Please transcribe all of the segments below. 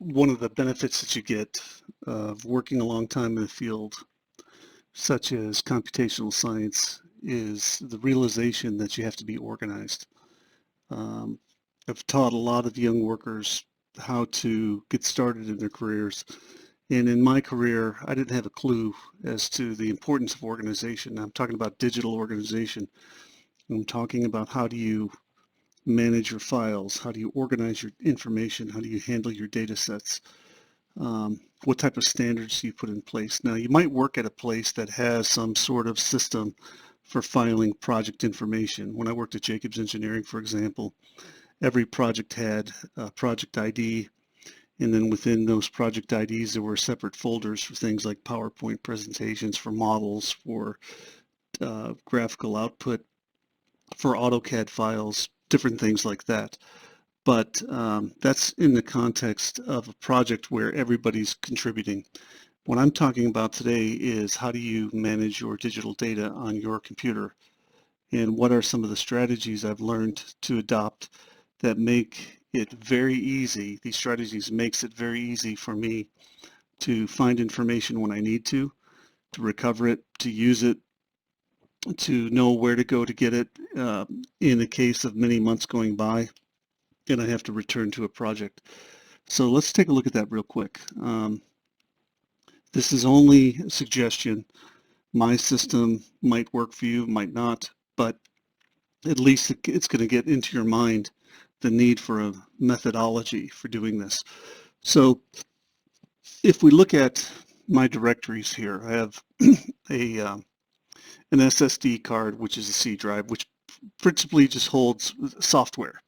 one of the benefits that you get of working a long time in the field, such as computational science, is the realization that you have to be organized. Um, I've taught a lot of young workers how to get started in their careers. And in my career, I didn't have a clue as to the importance of organization. I'm talking about digital organization. I'm talking about how do you manage your files? How do you organize your information? How do you handle your data sets? What type of standards do you put in place? Now, you might work at a place that has some sort of system for filing project information. When I worked at Jacobs Engineering, for example, every project had a project ID, and then within those project IDs, there were separate folders for things like PowerPoint presentations, for models, for graphical output, for AutoCAD files, different things like that. But that's in the context of a project where everybody's contributing. What I'm talking about today is how do you manage your digital data on your computer, and what are some of the strategies I've learned to adopt that make it very easy. These strategies makes it very easy for me to find information when I need to recover it, to use it, to know where to go to get it in the case of many months going by and I have to return to a project. So let's take a look at that real quick. This is only a suggestion. My system might work for you, might not, but at least it's going to get into your mind the need for a methodology for doing this. So if we look at my directories here, I have an SSD card, which is a C drive, which principally just holds software.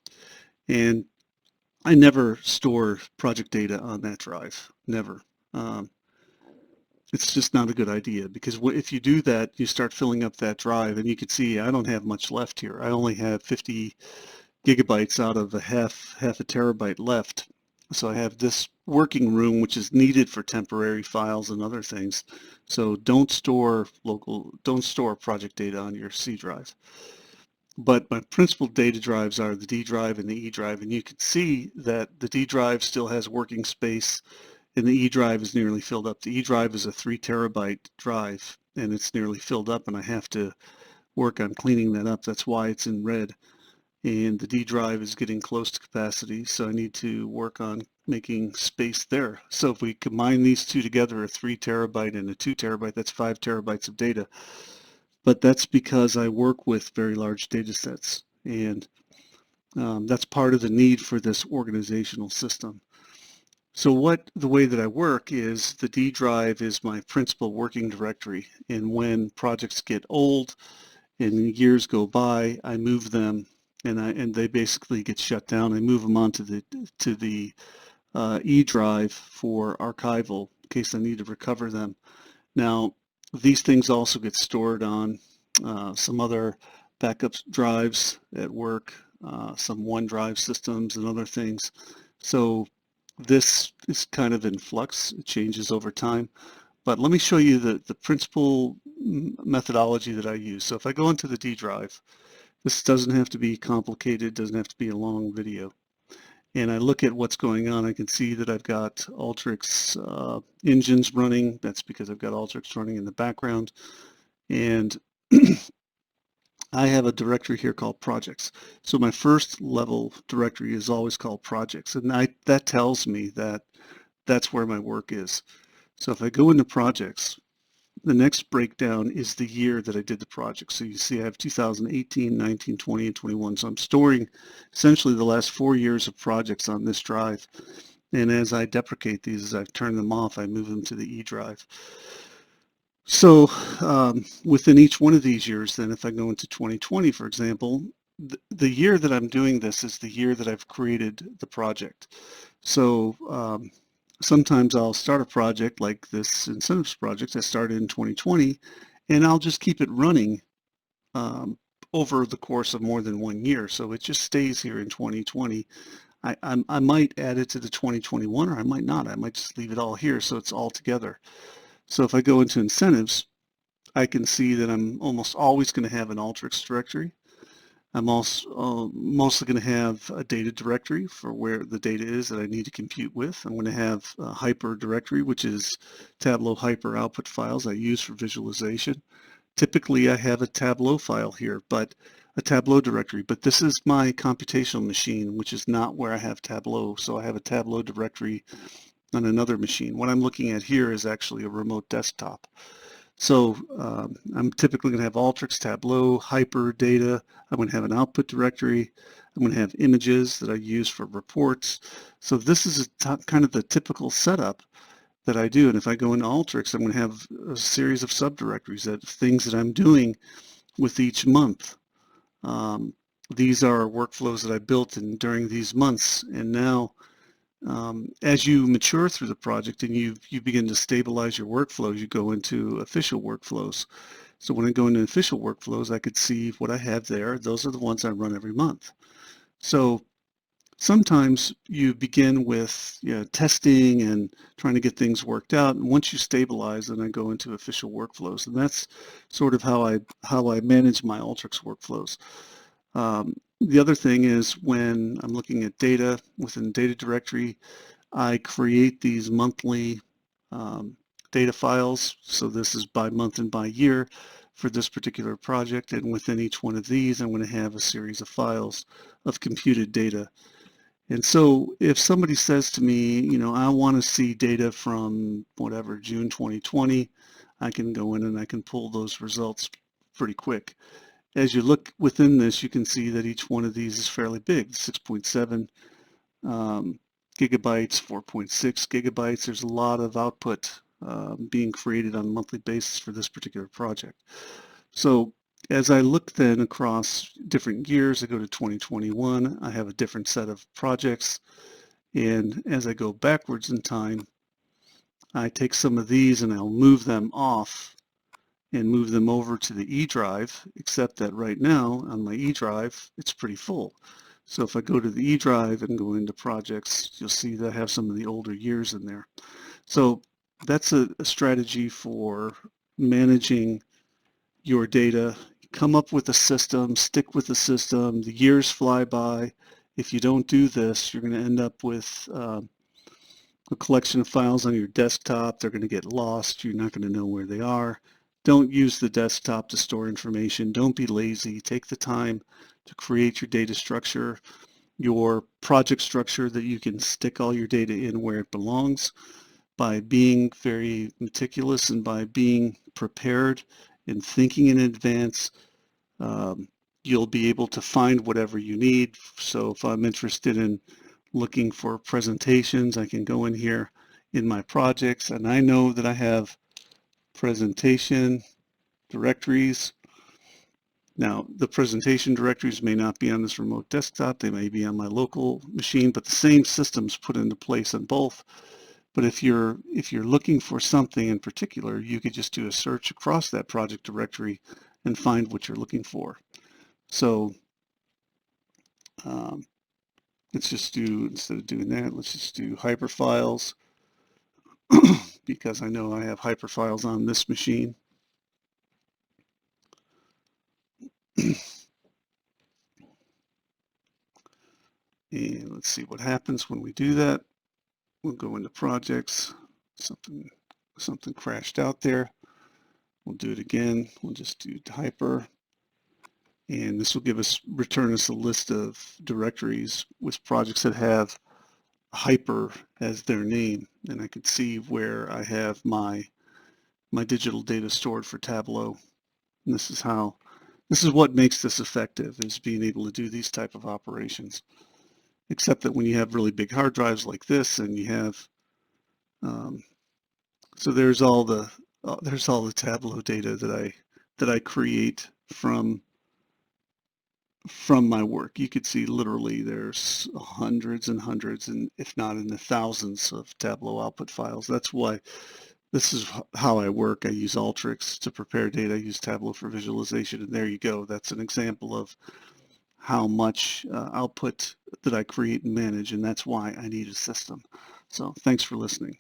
And I never store project data on that drive, never. It's just not a good idea, because if you do that, you start filling up that drive, and you can see I don't have much left here. I only have 50 gigabytes out of a half a terabyte left. So I have this working room, which is needed for temporary files and other things. So don't store project data on your C drive. But my principal data drives are the D drive and the E drive, and you can see that the D drive still has working space and the E drive is nearly filled up. The E drive is a 3 terabyte drive and it's nearly filled up, and I have to work on cleaning that up. That's why it's in red. And the D drive is getting close to capacity, so I need to work on making space there. So if we combine these two together, a 3 terabyte and a 2 terabyte, that's 5 terabytes of data. But that's because I work with very large data sets, and that's part of the need for this organizational system. So the way that I work is the D drive is my principal working directory, and when projects get old and years go by, I move them, and they basically get shut down. I move them onto the E drive for archival in case I need to recover them. Now, these things also get stored on some other backup drives at work, some OneDrive systems and other things. So this is kind of in flux. It changes over time. But let me show you the principal methodology that I use. So if I go into the D drive, this doesn't have to be complicated, doesn't have to be a long video. And I look at what's going on, I can see that I've got Alteryx engines running. That's because I've got Alteryx running in the background. And I have a directory here called projects. So my first level directory is always called projects. And that tells me that that's where my work is. So if I go into projects, the next breakdown is the year that I did the project. So you see I have 2018, 19, 20, and 21. So I'm storing essentially the last 4 years of projects on this drive. And as I deprecate these, as I've turned them off, I move them to the E drive. So within each one of these years, then if I go into 2020, for example, the year that I'm doing this is the year that I've created the project. So sometimes I'll start a project like this incentives project I started in 2020, and I'll just keep it running over the course of more than 1 year. So it just stays here in 2020. I might add it to the 2021, or I might not. I might just leave it all here so it's all together. So if I go into incentives, I can see that I'm almost always going to have an Alteryx directory. I'm also mostly going to have a data directory for where the data is that I need to compute with. I'm going to have a hyper directory, which is Tableau hyper output files I use for visualization. Typically, I have a Tableau file here, but a Tableau directory, but this is my computational machine, which is not where I have Tableau. So I have a Tableau directory on another machine. What I'm looking at here is actually a remote desktop. So I'm typically going to have Alteryx, Tableau, Hyper, data. I'm going to have an output directory. I'm going to have images that I use for reports. So this is kind of the typical setup that I do. And if I go into Alteryx, I'm going to have a series of subdirectories, that things that I'm doing with each month. These are workflows that I built during these months. And now, as you mature through the project and you begin to stabilize your workflows, you go into official workflows. So when I go into official workflows, I could see what I have there. Those are the ones I run every month. So sometimes you begin with testing and trying to get things worked out. And once you stabilize, then I go into official workflows. And that's sort of how I manage my Alteryx workflows. The other thing is when I'm looking at data within data directory, I create these monthly data files. So this is by month and by year for this particular project. And within each one of these, I'm going to have a series of files of computed data. And so if somebody says to me, I want to see data from whatever, June 2020, I can go in and I can pull those results pretty quick. As you look within this, you can see that each one of these is fairly big, 6.7 gigabytes, 4.6 gigabytes. There's a lot of output being created on a monthly basis for this particular project. So as I look then across different years, I go to 2021, I have a different set of projects. And as I go backwards in time, I take some of these and I'll move them off and move them over to the E drive, except that right now on my E drive, it's pretty full. So if I go to the E drive and go into projects, you'll see that I have some of the older years in there. So that's a strategy for managing your data. Come up with a system, stick with the system. The years fly by. If you don't do this, you're going to end up with a collection of files on your desktop. They're going to get lost. You're not going to know where they are. Don't use the desktop to store information. Don't be lazy. Take the time to create your data structure, your project structure that you can stick all your data in where it belongs. By being very meticulous and by being prepared and thinking in advance, you'll be able to find whatever you need. So if I'm interested in looking for presentations, I can go in here in my projects and I know that I have presentation directories. Now, the presentation directories may not be on this remote desktop. They may be on my local machine, but the same system's put into place on both. But if you're looking for something in particular, you could just do a search across that project directory and find what you're looking for. So let's just do, instead of doing that, let's just do hyperfiles because I know I have hyperfiles on this machine. And let's see what happens when we do that. We'll go into projects. Something crashed out there. We'll do it again. We'll just do hyper. And this will return us a list of directories with projects that have hyper as their name. And I can see where I have my digital data stored for Tableau. And this is what makes this effective, is being able to do these type of operations. Except that when you have really big hard drives like this, and you have, so there's all the Tableau data that I create from my work. You could see literally there's hundreds and hundreds, and if not in the thousands of Tableau output files. That's why this is how I work. I use Alteryx to prepare data. I use Tableau for visualization, and there you go. That's an example of how much output that I create and manage, and that's why I need a system. So thanks for listening.